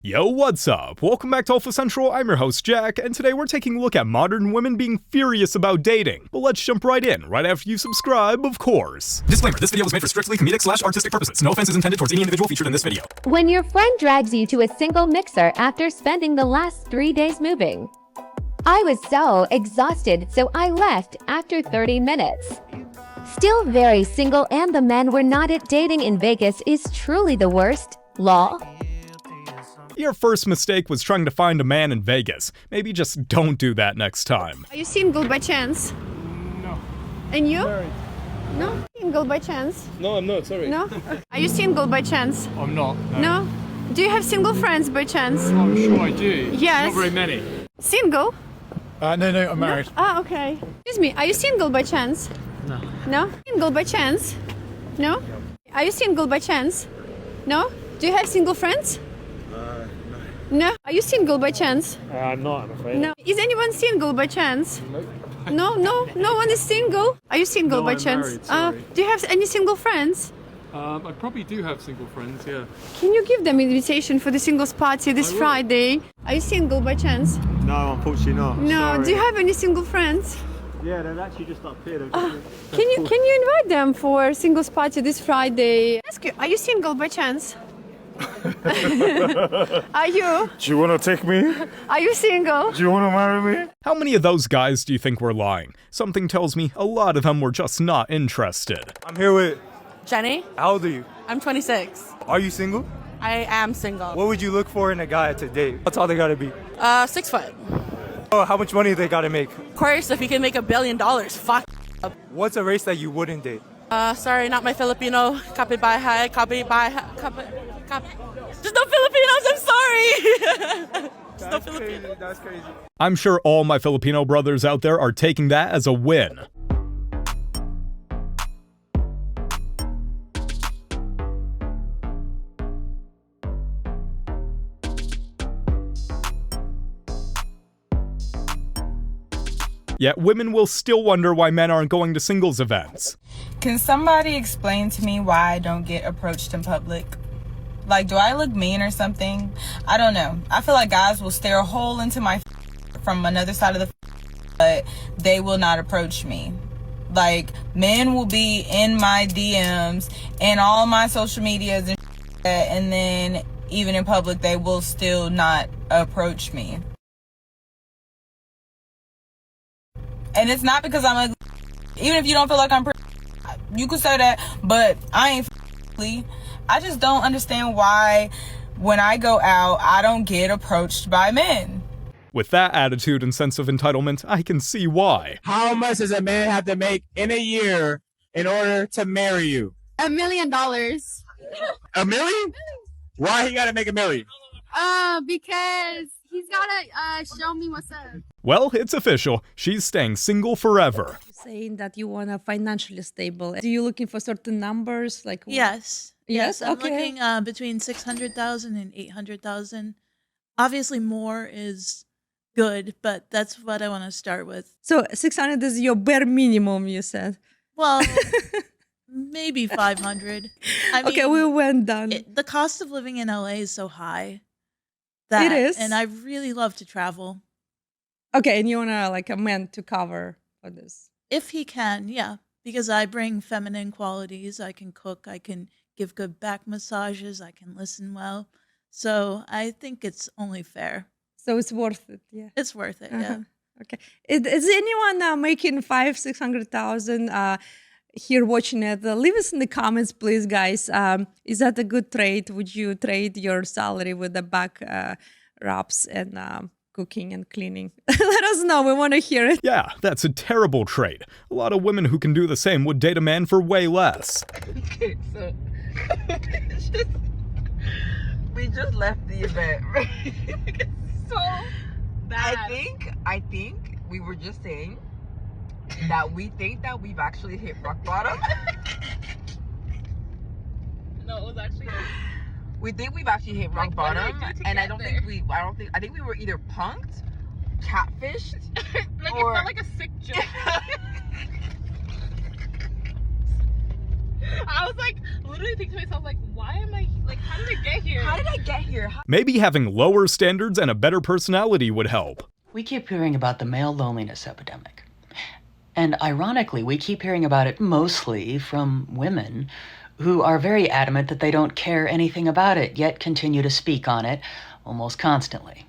Yo, what's up? Welcome back to Alpha Central, I'm your host Jack, and today we're taking a look at modern women being furious about dating. But let's jump right in, right after you subscribe, of course. Disclaimer, this video was made for strictly comedic/artistic purposes. No offense is intended towards any individual featured in this video. When your friend drags you to a single mixer after spending the last 3 days moving. I was so exhausted, so I left after 30 minutes. Still very single, and the men we're not at dating in Vegas is truly the worst. Lol. Your first mistake was trying to find a man in Vegas. Maybe just don't do that next time. Are you single by chance? No. And you? Married. No? Single by chance? No, I'm not, sorry. No? Are you single by chance? I'm not. No? Do you have single friends by chance? I'm sure I do. Yes. Not very many. Single? No, I'm married. Ah, okay. Excuse me, are you single by chance? No. No? Single by chance? No? Are you single by chance? No? Do you have single friends? No. Are you single by chance? I'm not, I'm afraid. No. Is anyone single by chance? Nope. No one is single. Are you single No, by I'm chance? married, sorry. Do you have any single friends? I probably do have single friends, yeah. Can you give them invitation for the singles party this Friday? Are you single by chance? No, unfortunately not. No. Sorry. Do you have any single friends? Yeah, they're actually just up here. Can you invite them for singles party this Friday? Ask you, are you single by chance? Are you? Do you want to take me? Are you single? Do you want to marry me? How many of those guys do you think were lying? Something tells me a lot of them were just not interested. I'm here with... Jenny, How old are you? I'm 26. Are you single? I am single. What would you look for in a guy to date? What's all they gotta be? 6 foot. Oh, how much money they gotta make? Of course, if you can make $1 billion, fuck. What's a race that you wouldn't date? Sorry, not my Filipino. Copy by high, copy by copy. There's no Filipinos, I'm sorry. There's no Filipinos. That's crazy. I'm sure all my Filipino brothers out there are taking that as a win. Yet women will still wonder why men aren't going to singles events. Can somebody explain to me why I don't get approached in public? Like, do I look mean or something? I don't know. I feel like guys will stare a hole into my from another side of the but they will not approach me. Like, men will be in my DMs and all my social medias and then even in public, they will still not approach me. And it's not because I'm ugly. Even if you don't feel like I'm pretty, you could say that, but I ain't ugly. I just don't understand why when I go out, I don't get approached by men. With that attitude and sense of entitlement, I can see why. How much does a man have to make in a year in order to marry you? $1 million. $1 million? Why he gotta make $1 million? Because he's gotta show me what's up. Well, it's official. She's staying single forever. Saying that you want to financially stable. Are you looking for certain numbers? Like Yes. Yes, I'm okay. looking between 600,000 and 800,000. Obviously, more is good, but that's what I want to start with. So 600 is your bare minimum, you said. Well, maybe 500. I Okay, mean, we went down. the cost of living in LA is so high. That, It is. and I really love to travel. Okay, and you want to like a man to cover for this. If he can, yeah. Because I bring feminine qualities. I can cook. I can give good back massages. I can listen well. So I think it's only fair. So it's worth it, yeah. It's worth it, yeah. Okay. Is anyone making 500,000-600,000 here watching it? Leave us in the comments, please, guys. Is that a good trade? Would you trade your salary with the back rubs and cooking and cleaning? Let us know. We want to hear it. Yeah, that's a terrible trade. A lot of women who can do the same would date a man for way less. Okay, so we just left the event, right? So bad. I think we were just saying that we think that we've actually hit rock bottom. No, it was actually. We think we've actually hit rock bottom, and I think we were either punked, catfished, like or it felt like a sick joke. I was like, literally thinking to myself, like, why am I, like, how did I get here? How did I get here? Maybe having lower standards and a better personality would help. We keep hearing about the male loneliness epidemic. And ironically, we keep hearing about it mostly from women who are very adamant that they don't care anything about it, yet continue to speak on it almost constantly.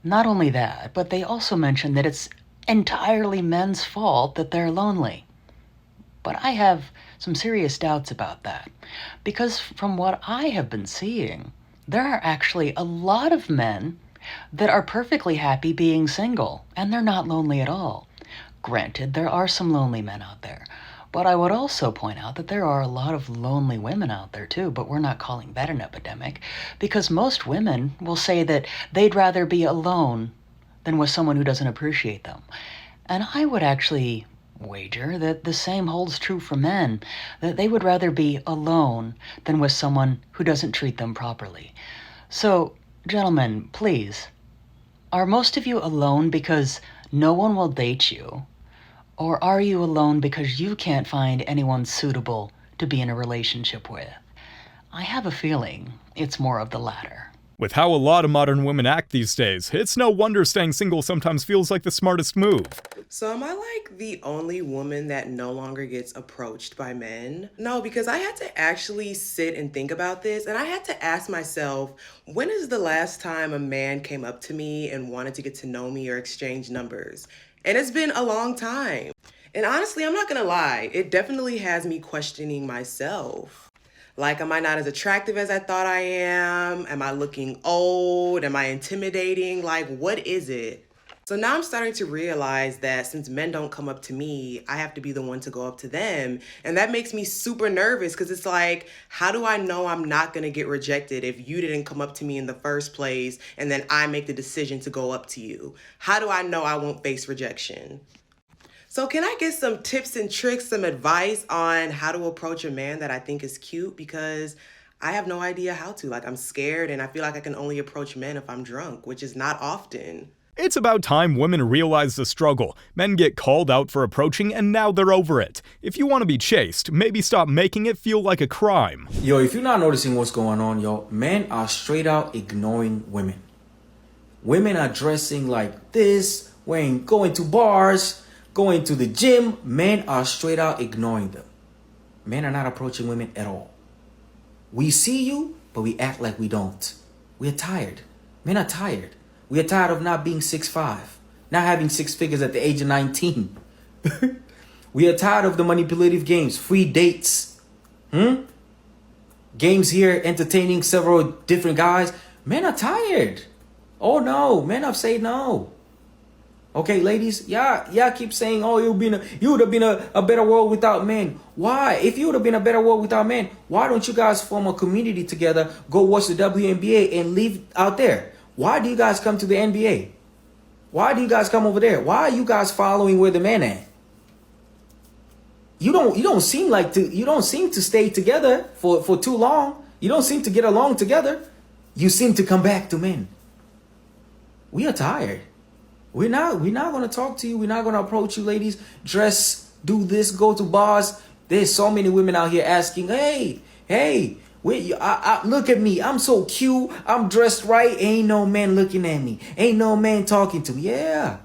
Not only that, but they also mention that it's entirely men's fault that they're lonely. But I have some serious doubts about that, because from what I have been seeing, there are actually a lot of men that are perfectly happy being single, and they're not lonely at all. Granted, there are some lonely men out there, but I would also point out that there are a lot of lonely women out there too, but we're not calling that an epidemic, because most women will say that they'd rather be alone than with someone who doesn't appreciate them. And I would actually wager that the same holds true for men, that they would rather be alone than with someone who doesn't treat them properly. So, gentlemen, please, are most of you alone because no one will date you? Or are you alone because you can't find anyone suitable to be in a relationship with? I have a feeling it's more of the latter. With how a lot of modern women act these days, it's no wonder staying single sometimes feels like the smartest move. So am I like the only woman that no longer gets approached by men? No, because I had to actually sit and think about this, and I had to ask myself, when is the last time a man came up to me and wanted to get to know me or exchange numbers? And it's been a long time. And honestly, I'm not gonna lie, it definitely has me questioning myself. Like, am I not as attractive as I thought I am? Am I looking old? Am I intimidating? Like, what is it? So now I'm starting to realize that since men don't come up to me, I have to be the one to go up to them. And that makes me super nervous because it's like, how do I know I'm not going to get rejected if you didn't come up to me in the first place and then I make the decision to go up to you? How do I know I won't face rejection? So can I get some tips and tricks, some advice on how to approach a man that I think is cute? Because I have no idea how to. Like, I'm scared and I feel like I can only approach men if I'm drunk, which is not often. It's about time women realize the struggle. Men get called out for approaching and now they're over it. If you want to be chased, maybe stop making it feel like a crime. Yo, if you're not noticing what's going on, yo, men are straight out ignoring women. Women are dressing like this, going to bars, going to the gym. Men are straight out ignoring them. Men are not approaching women at all. We see you, but we act like we don't. We're tired. Men are tired. We are tired of not being 6'5", not having 6 figures at the age of 19. We are tired of the manipulative games, free dates, games here entertaining several different guys. Men are tired. Oh no, men have said no. Okay, ladies, y'all keep saying, oh, you would have been a better world without men. Why? If you would have been a better world without men, why don't you guys form a community together, go watch the WNBA and leave out there? Why do you guys come to the NBA? Why do you guys come over there? Why are you guys following where the men at? You don't seem to stay together for too long. You don't seem to get along together. You seem to come back to men. We are tired. We're not going to talk to you. We're not going to approach you, ladies. Dress, do this, go to bars. There's so many women out here asking, hey, wait, look at me. I'm so cute. I'm dressed right. Ain't no man looking at me. Ain't no man talking to me. Yeah.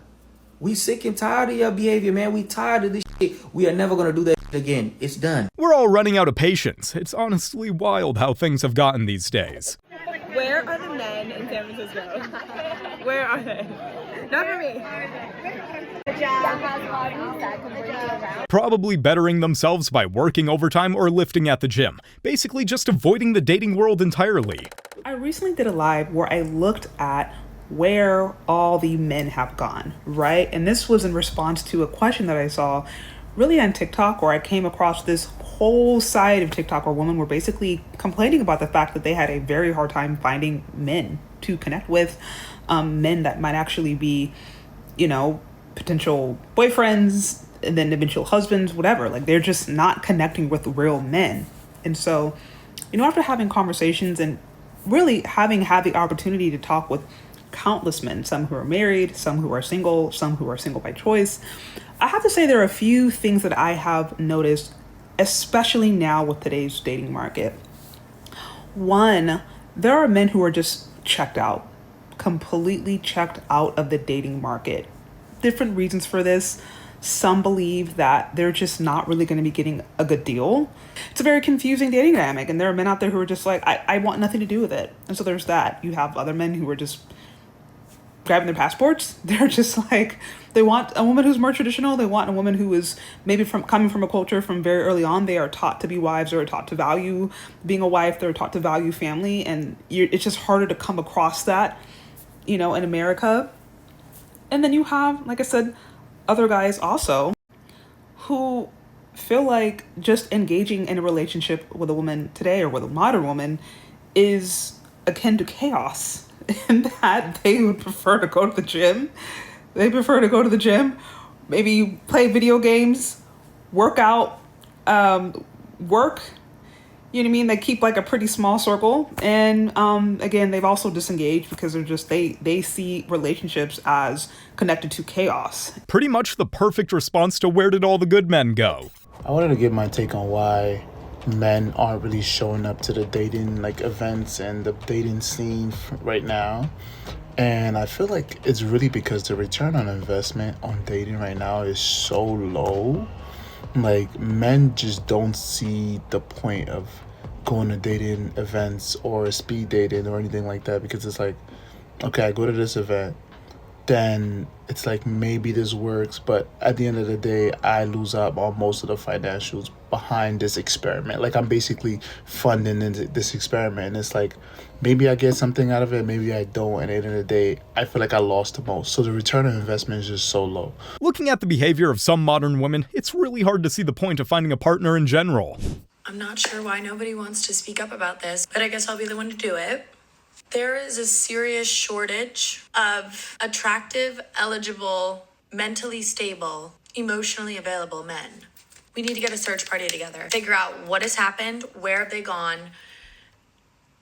We sick and tired of your behavior, man. We tired of this shit. We are never going to do that shit again. It's done. We're all running out of patience. It's honestly wild how things have gotten these days. Where are the men in San Francisco? Where are they? Not for me. Probably bettering themselves by working overtime or lifting at the gym. Basically just avoiding the dating world entirely. I recently did a live where I looked at where all the men have gone, right? And this was in response to a question that I saw really on TikTok, where I came across this whole side of TikTok where women were basically complaining about the fact that they had a very hard time finding men to connect with, men that might actually be, potential boyfriends and then eventual husbands, whatever. Like, they're just not connecting with real men. And so, after having conversations and really having had the opportunity to talk with countless men, some who are married, some who are single by choice, I have to say there are a few things that I have noticed especially now with today's dating market. One, there are men who are just checked out, completely checked out of the dating market. Different reasons for this. Some believe that they're just not really going to be getting a good deal. It's a very confusing dating dynamic, and there are men out there who are just like, I want nothing to do with it. And so there's that. You have other men who are just grabbing their passports. They're just like, they want a woman who's more traditional. They want a woman who is maybe coming from a culture from very early on. They are taught to be wives, or are taught to value being a wife. They're taught to value family. And it's just harder to come across that, in America. And then you have, like I said, other guys also who feel like just engaging in a relationship with a woman today, or with a modern woman, is akin to chaos, and that they would prefer to go to the gym. They prefer to go to the gym, maybe play video games, work out, work. You know what I mean? They keep like a pretty small circle. And again, they've also disengaged because they're just, they see relationships as connected to chaos. Pretty much the perfect response to where did all the good men go? I wanted to give my take on why men aren't really showing up to the dating events and the dating scene right now. And I feel like it's really because the return on investment on dating right now is so low. Like, men just don't see the point of going to dating events or speed dating or anything like that, because it's like, okay, I go to this event, then it's like maybe this works, but at the end of the day, I lose out on most of the financials behind this experiment. Like, I'm basically funding this experiment, and it's like, maybe I get something out of it, maybe I don't, and at the end of the day, I feel like I lost the most. So the return on investment is just so low. Looking at the behavior of some modern women, it's really hard to see the point of finding a partner in general. I'm not sure why nobody wants to speak up about this, but I guess I'll be the one to do it. There is a serious shortage of attractive, eligible, mentally stable, emotionally available men. We need to get a search party together, figure out what has happened, where have they gone,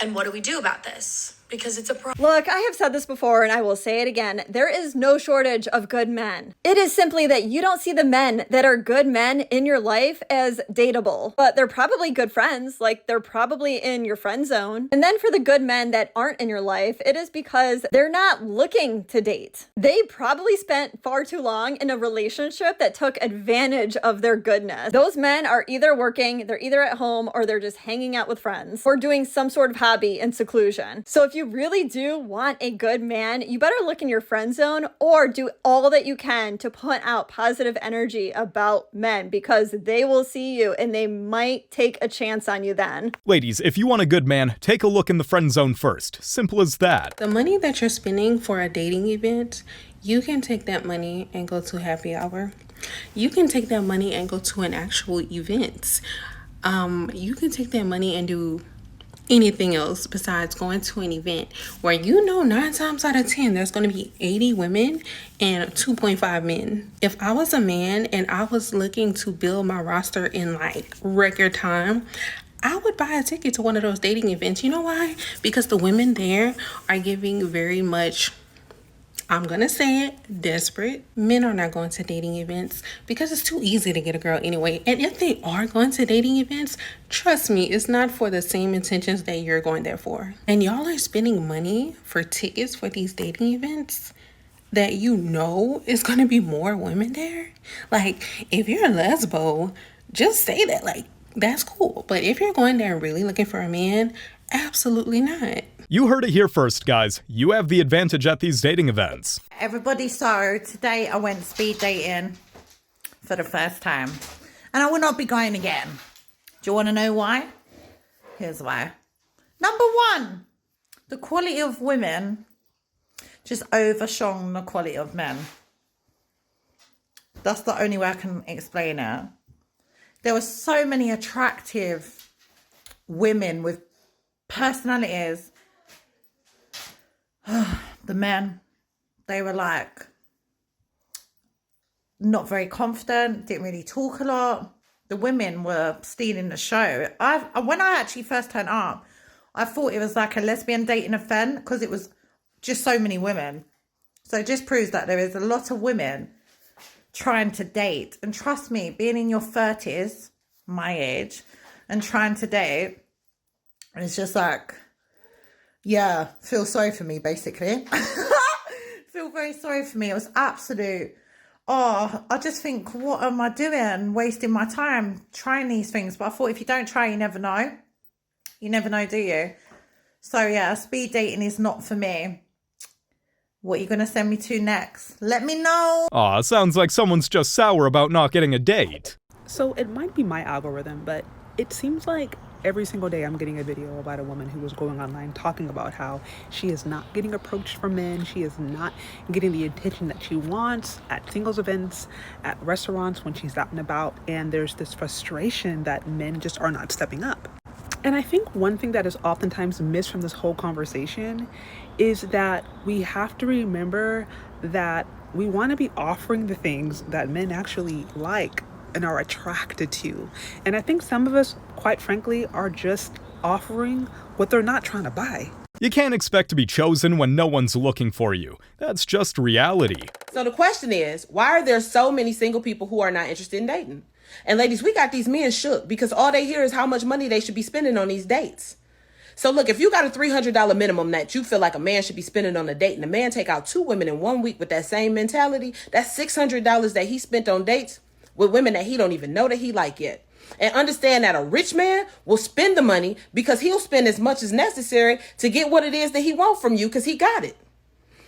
and what do we do about this? Because it's a problem. Look, I have said this before and I will say it again. There is no shortage of good men. It is simply that you don't see the men that are good men in your life as dateable, but they're probably good friends. Like, they're probably in your friend zone. And then for the good men that aren't in your life, it is because they're not looking to date. They probably spent far too long in a relationship that took advantage of their goodness. Those men are either working, they're either at home, or they're just hanging out with friends or doing some sort of hobby in seclusion. So if you really do want a good man, you better look in your friend zone or do all that you can to put out positive energy about men, because they will see you and they might take a chance on you then. Ladies, if you want a good man, take a look in the friend zone first. Simple as that. The money that you're spending for a dating event, you can take that money and go to happy hour. You can take that money and go to an actual event. You can take that money and do anything else besides going to an event where 9 times out of 10 there's going to be 80 women and 2.5 men. If I was a man and I was looking to build my roster in like record time, I would buy a ticket to one of those dating events. You know why? Because the women there are giving very much, I'm gonna say it, desperate. Men are not going to dating events because it's too easy to get a girl anyway. And if they are going to dating events, trust me, it's not for the same intentions that you're going there for. And y'all are spending money for tickets for these dating events that is gonna be more women there. Like, if you're a lesbo, just say that, like, that's cool. But if you're going there really looking for a man, absolutely not. You heard it here first, guys. You have the advantage at these dating events. Everybody, so today I went speed dating for the first time. And I will not be going again. Do you want to know why? Here's why. Number one, the quality of women just overshone the quality of men. That's the only way I can explain it. There were so many attractive women with personalities. The men, they were like not very confident, didn't really talk a lot. The women were stealing the show. When I actually first turned up, I thought it was like a lesbian dating event because it was just so many women. So it just proves that there is a lot of women trying to date. And trust me, being in your 30s, my age and trying to date is just like, yeah, feel sorry for me, basically. Feel very sorry for me. It was absolute, I just think, what am I doing? Wasting my time trying these things. But I thought if you don't try, you never know. You never know, do you? So yeah, speed dating is not for me. What are you going to send me to next? Let me know. Aw, sounds like someone's just sour about not getting a date. So it might be my algorithm, but it seems like every single day I'm getting a video about a woman who was going online talking about how she is not getting approached from men. She is not getting the attention that she wants at singles events, at restaurants, when she's out and about. And there's this frustration that men just are not stepping up. And I think one thing that is oftentimes missed from this whole conversation is that we have to remember that we want to be offering the things that men actually like and are attracted to. And I think some of us, quite frankly, are just offering what they're not trying to buy. You can't expect to be chosen when no one's looking for you. That's just reality. So the question is, why are there so many single people who are not interested in dating? And ladies, we got these men shook because all they hear is how much money they should be spending on these dates. So look, if you got a $300 minimum that you feel like a man should be spending on a date, and a man take out 2 women in 1 week with that same mentality, that's $600 that he spent on dates with women that he don't even know that he like yet. And understand that a rich man will spend the money because he'll spend as much as necessary to get what it is that he wants from you because he got it.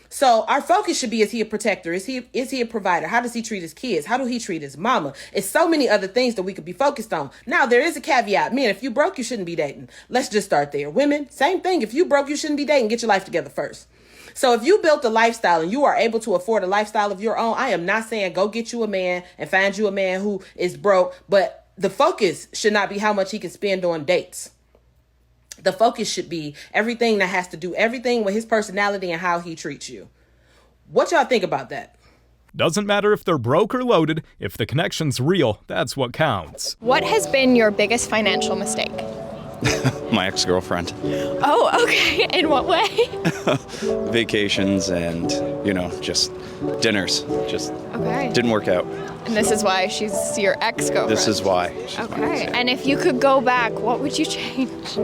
So our focus should be, is he a protector? Is he a provider? How does he treat his kids? How do he treat his mama? It's so many other things that we could be focused on. Now, there is a caveat. Men, if you broke, you shouldn't be dating. Let's just start there. Women, same thing. If you broke, you shouldn't be dating. Get your life together first. So if you built a lifestyle and you are able to afford a lifestyle of your own, I am not saying go get you a man and find you a man who is broke, but the focus should not be how much he can spend on dates. The focus should be everything that has to do everything with his personality and how he treats you. What y'all think about that? Doesn't matter if they're broke or loaded, if the connection's real, that's what counts. What has been your biggest financial mistake? My ex-girlfriend. Oh, okay. In what way? Vacations and, just dinners. Just Okay. didn't work out. And this is why she's your ex-girlfriend? This is why. Okay. And if you could go back, what would you change?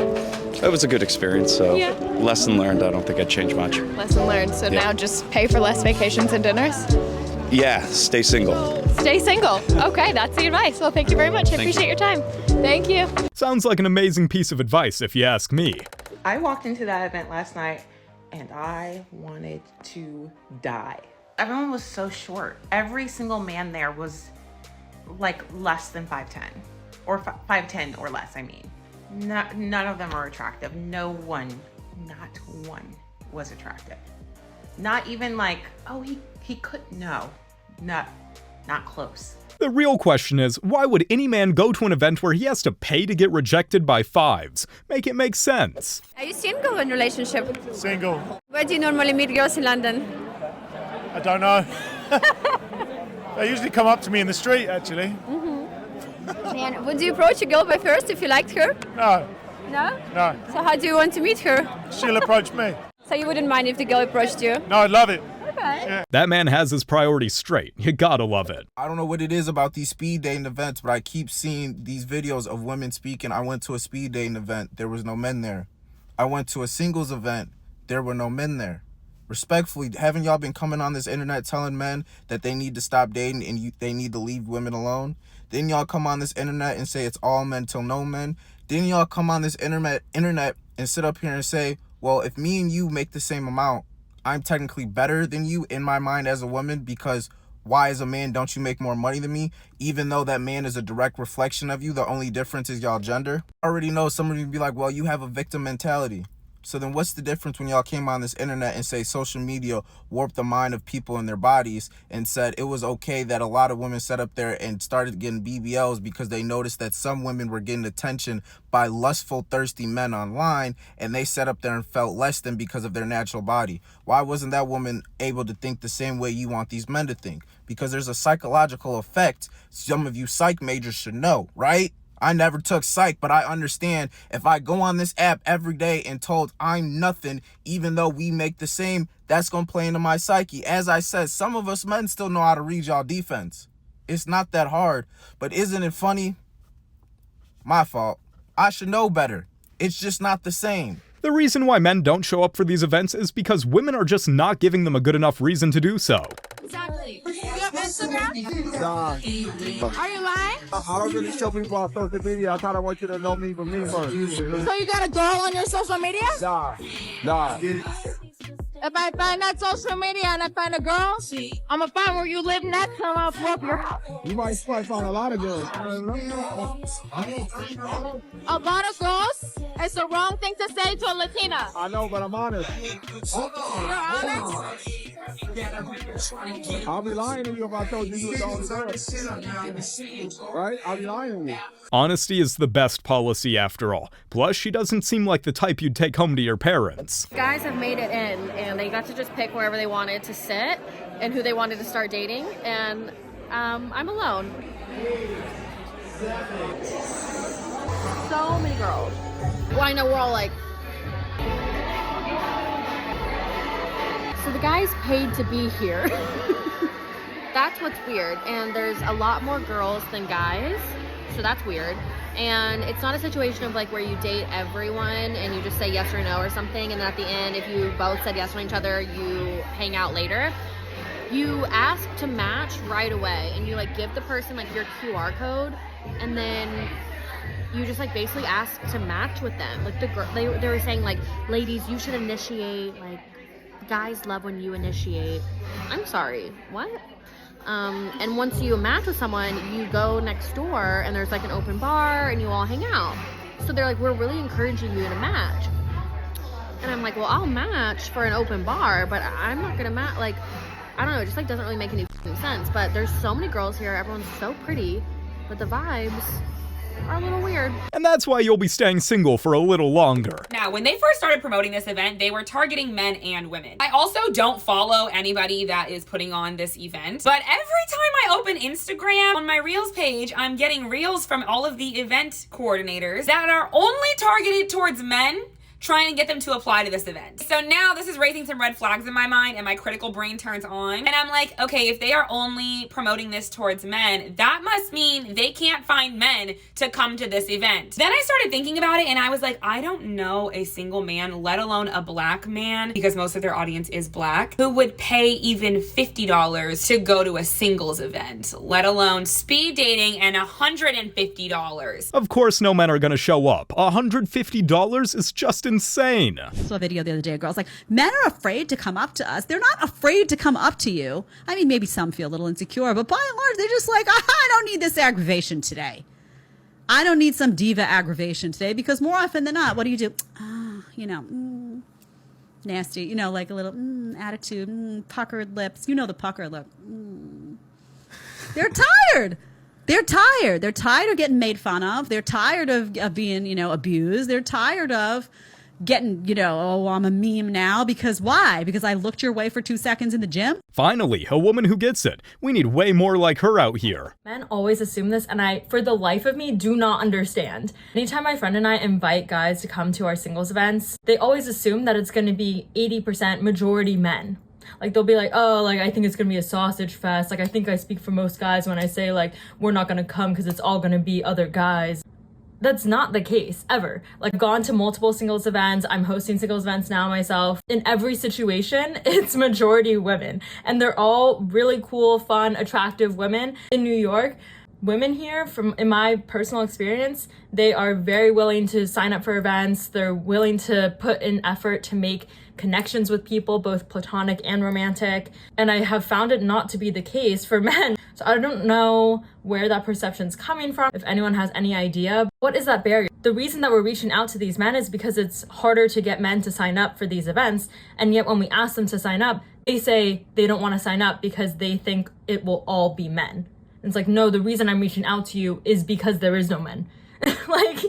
It was a good experience, so Yeah. lesson learned. I don't think I'd change much. Lesson learned. So Yeah. now just pay for less vacations and dinners? Yeah, stay single. Stay single. Okay, that's the advice. Well, thank you very much. I Thank appreciate you. your time. Thank you. Sounds like an amazing piece of advice if you ask me. I walked into that event last night and I wanted to die. Everyone was so short. Every single man there was like less than 5'10", or 5'10" or less, I mean. None of them are attractive. No one, not one was attractive. Not even like, oh, he could, no, not close. The real question is, why would any man go to an event where he has to pay to get rejected by fives? Make it make sense. Are you single in relationship? Single. Where do you normally meet girls in London? I don't know. They usually come up to me in the street, actually. And would you approach a girl by first if you liked her? No, No? no. So how do you want to meet her? She'll approach me. So you wouldn't mind if the girl approached you? No, I'd love it. Okay. That man has his priorities straight. You gotta love it. I don't know what it is about these speed dating events, but I keep seeing these videos of women speaking. I went to a speed dating event. There was no men there. I went to a singles event. There were no men there. Respectfully, haven't y'all been coming on this internet telling men that they need to stop dating and they need to leave women alone? Didn't y'all come on this internet and say it's all men till no men? Didn't y'all come on this internet and sit up here and say, well, if me and you make the same amount, I'm technically better than you in my mind as a woman, because why as a man don't you make more money than me? Even though that man is a direct reflection of you, the only difference is y'all gender. I already know some of you be like, well, you have a victim mentality. So then what's the difference when y'all came on this internet and say social media warped the mind of people and their bodies and said it was okay that a lot of women sat up there and started getting BBLs because they noticed that some women were getting attention by lustful, thirsty men online, and they sat up there and felt less than because of their natural body? Why wasn't that woman able to think the same way you want these men to think? Because there's a psychological effect some of you psych majors should know, right? I never took psych, but I understand if I go on this app every day and told I'm nothing, even though we make the same, that's going to play into my psyche. As I said, some of us men still know how to read y'all defense. It's not that hard, but isn't it funny My fault. I should know better. It's just not the same. The reason why men don't show up for these events is because women are just not giving them a good enough reason to do so. Exactly. You have Instagram? Nah. Are you lying? I don't really show people on social media. I kind of want you to know me for me first. So you got a girl on your social media? Nah. If I find that social media and I find a girl, I'm gonna find where you live next and I'm gonna blow up your house. You might find a lot of girls. A lot of girls? It's the wrong thing to say to a Latina. I know, but I'm honest. You're honest? I'll be lying to you if I told you you was the only girl. Right? I'll be lying to you. Honesty is the best policy after all. Plus, she doesn't seem like the type you'd take home to your parents. Guys have made it in, and they got to just pick wherever they wanted to sit and who they wanted to start dating, and I'm alone. So many girls. Well, I know we're all like... So the guys paid to be here. That's what's weird, and there's a lot more girls than guys, so that's weird. And it's not a situation of like where you date everyone and you just say yes or no or something, and then at the end, if you both said yes to each other, you hang out later. You ask to match right away, and you like give the person like your QR code, and then you just like basically ask to match with them. Like they were saying like, ladies, you should initiate, like guys love when you initiate. I'm sorry, what? And once you match with someone, you go next door and there's like an open bar and you all hang out. So they're like, we're really encouraging you to match. And I'm like, well, I'll match for an open bar, but I'm not gonna match, like, I don't know, it just like doesn't really make any sense. But there's so many girls here, everyone's so pretty, but the vibes are a little weird. And that's why you'll be staying single for a little longer. Now, when they first started promoting this event, they were targeting men and women. I also don't follow anybody that is putting on this event, but every time I open Instagram on my Reels page, I'm getting Reels from all of the event coordinators that are only targeted towards men, trying to get them to apply to this event. So now this is raising some red flags in my mind, and my critical brain turns on. And I'm like, okay, if they are only promoting this towards men, that must mean they can't find men to come to this event. Then I started thinking about it, and I was like, I don't know a single man, let alone a black man, because most of their audience is black, who would pay even $50 to go to a singles event, let alone speed dating and $150. Of course, no men are gonna show up. $150 is just insane. I saw a video the other day. A girl's like, men are afraid to come up to us. They're not afraid to come up to you. I mean, maybe some feel a little insecure, but by and large, they're just like, I don't need this aggravation today. I don't need some diva aggravation today, because more often than not, what do? Nasty, like a little attitude, puckered lips. You know the puckered lip. They're tired. They're tired. They're tired of getting made fun of. They're tired of being, abused. They're tired of getting, oh, I'm a meme now. Because why? Because I looked your way for 2 seconds in the gym? Finally, a woman who gets it. We need way more like her out here. Men always assume this, and I, for the life of me, do not understand. Anytime my friend and I invite guys to come to our singles events, they always assume that it's going to be 80% majority men. Like, they'll be like, oh, like, I think it's gonna be a sausage fest. Like, I think I speak for most guys when I say, like, we're not gonna come because it's all gonna be other guys. That's not the case, ever. Like, I've gone to multiple singles events. I'm hosting singles events now myself. In every situation, it's majority women. And they're all really cool, fun, attractive women. In New York, women here, in my personal experience, they are very willing to sign up for events. They're willing to put in effort to make connections with people, both platonic and romantic. And I have found it not to be the case for men. So I don't know where that perception's coming from. If anyone has any idea, what is that barrier? The reason that we're reaching out to these men is because it's harder to get men to sign up for these events. And yet when we ask them to sign up, they say they don't want to sign up because they think it will all be men. And it's like, no, the reason I'm reaching out to you is because there is no men. Like,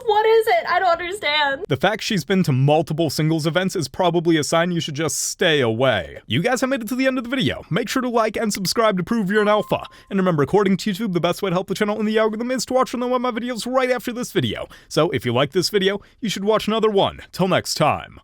what is it? I don't understand. The fact she's been to multiple singles events is probably a sign you should just stay away. You guys have made it to the end of the video. Make sure to like and subscribe to prove you're an alpha. And remember, according to YouTube, the best way to help the channel in the algorithm is to watch one of my videos right after this video. So if you like this video, you should watch another one. Till next time.